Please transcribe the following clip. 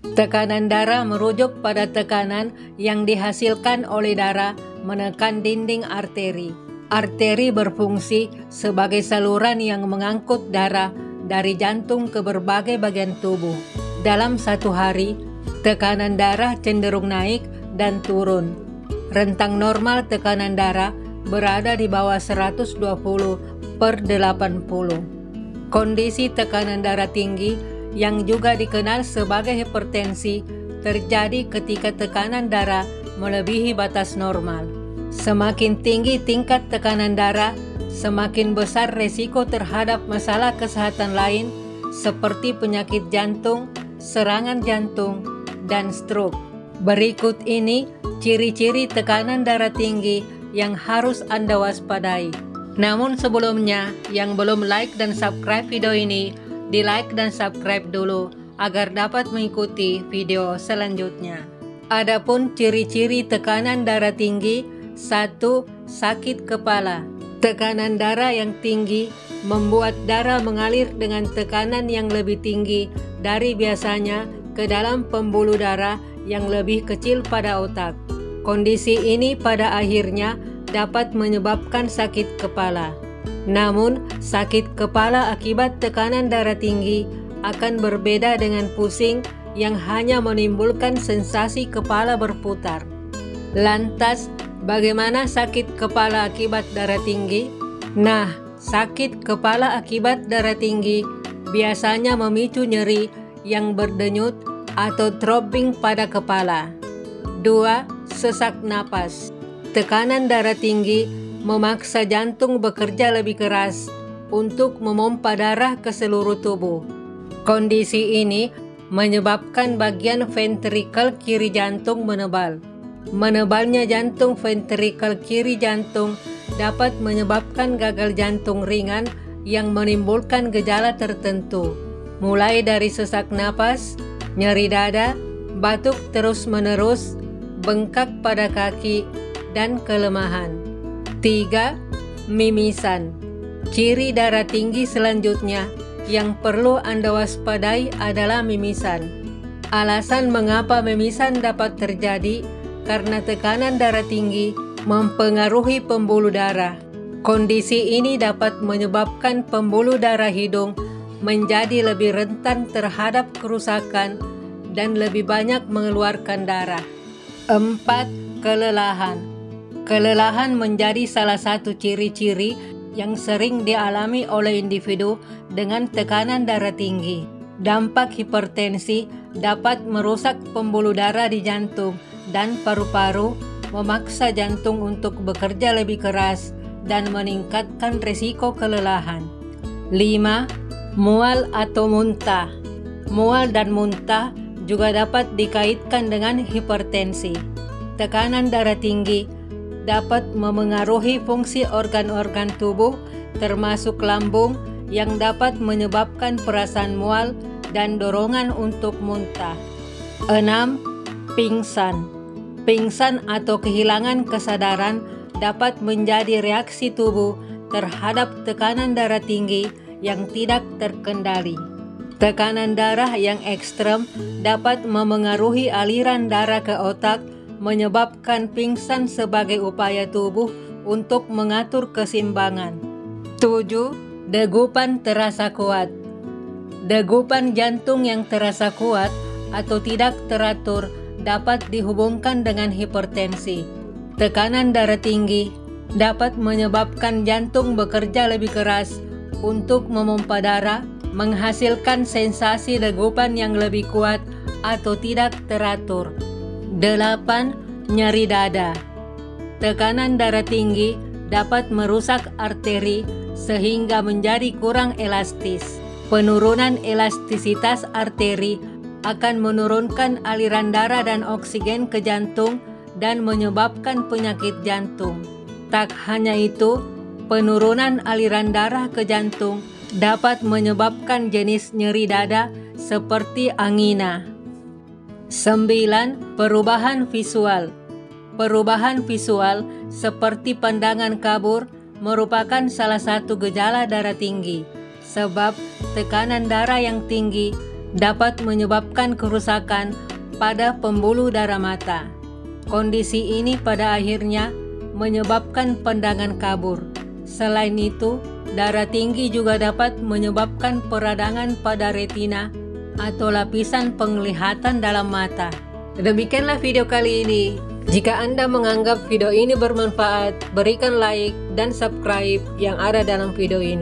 Tekanan darah merujuk pada tekanan yang dihasilkan oleh darah menekan dinding arteri. Arteri berfungsi sebagai saluran yang mengangkut darah dari jantung ke berbagai bagian tubuh. Dalam satu hari, tekanan darah cenderung naik dan turun. Rentang normal tekanan darah berada di bawah 120/80. Kondisi tekanan darah tinggi yang juga dikenal sebagai hipertensi terjadi ketika tekanan darah melebihi batas normal. Semakin tinggi tingkat tekanan darah, semakin besar resiko terhadap masalah kesehatan lain seperti penyakit jantung, serangan jantung, dan stroke. Berikut ini ciri-ciri tekanan darah tinggi yang harus Anda waspadai. Namun sebelumnya, yang belum like dan subscribe video ini, di like dan subscribe dulu agar dapat mengikuti video selanjutnya. Adapun ciri-ciri tekanan darah tinggi: 1. Sakit kepala. Tekanan darah yang tinggi membuat darah mengalir dengan tekanan yang lebih tinggi dari biasanya ke dalam pembuluh darah yang lebih kecil pada otak. Kondisi ini pada akhirnya dapat menyebabkan sakit kepala. Namun, sakit kepala akibat tekanan darah tinggi akan berbeda dengan pusing yang hanya menimbulkan sensasi kepala berputar. Lantas, bagaimana sakit kepala akibat darah tinggi? Nah, sakit kepala akibat darah tinggi biasanya memicu nyeri yang berdenyut atau throbbing pada kepala. 2. Sesak napas. Tekanan darah tinggi memaksa jantung bekerja lebih keras untuk memompa darah ke seluruh tubuh. Kondisi ini menyebabkan bagian ventrikel kiri jantung menebal. Menebalnya jantung ventrikel kiri jantung dapat menyebabkan gagal jantung ringan yang menimbulkan gejala tertentu, mulai dari sesak napas, nyeri dada, batuk terus-menerus, bengkak pada kaki, dan kelemahan. 3. Mimisan. Ciri darah tinggi selanjutnya yang perlu Anda waspadai adalah mimisan. Alasan mengapa mimisan dapat terjadi karena tekanan darah tinggi mempengaruhi pembuluh darah. Kondisi ini dapat menyebabkan pembuluh darah hidung menjadi lebih rentan terhadap kerusakan dan lebih banyak mengeluarkan darah. 4. Kelelahan. Kelelahan menjadi salah satu ciri-ciri yang sering dialami oleh individu dengan tekanan darah tinggi. Dampak hipertensi dapat merusak pembuluh darah di jantung dan paru-paru, memaksa jantung untuk bekerja lebih keras dan meningkatkan risiko kelelahan. 5. Mual atau muntah. Mual dan muntah juga dapat dikaitkan dengan hipertensi. Tekanan darah tinggi dapat memengaruhi fungsi organ-organ tubuh termasuk lambung yang dapat menyebabkan perasaan mual dan dorongan untuk muntah. 6. Pingsan. Pingsan atau kehilangan kesadaran dapat menjadi reaksi tubuh terhadap tekanan darah tinggi yang tidak terkendali. Tekanan darah yang ekstrem dapat memengaruhi aliran darah ke otak, menyebabkan pingsan sebagai upaya tubuh untuk mengatur keseimbangan. 7. Degupan terasa kuat. Degupan jantung yang terasa kuat atau tidak teratur dapat dihubungkan dengan hipertensi. Tekanan darah tinggi dapat menyebabkan jantung bekerja lebih keras untuk memompa darah, menghasilkan sensasi degupan yang lebih kuat atau tidak teratur. 8. Nyeri dada. Tekanan darah tinggi dapat merusak arteri sehingga menjadi kurang elastis. Penurunan elastisitas arteri akan menurunkan aliran darah dan oksigen ke jantung dan menyebabkan penyakit jantung. Tak hanya itu, penurunan aliran darah ke jantung dapat menyebabkan jenis nyeri dada seperti angina. 9. Perubahan visual. Perubahan visual seperti pandangan kabur merupakan salah satu gejala darah tinggi, sebab tekanan darah yang tinggi dapat menyebabkan kerusakan pada pembuluh darah mata. Kondisi ini pada akhirnya menyebabkan pandangan kabur. Selain itu, darah tinggi juga dapat menyebabkan peradangan pada retina atau lapisan penglihatan dalam mata. Demikianlah video kali ini. Jika Anda menganggap video ini bermanfaat, berikan like dan subscribe yang ada dalam video ini.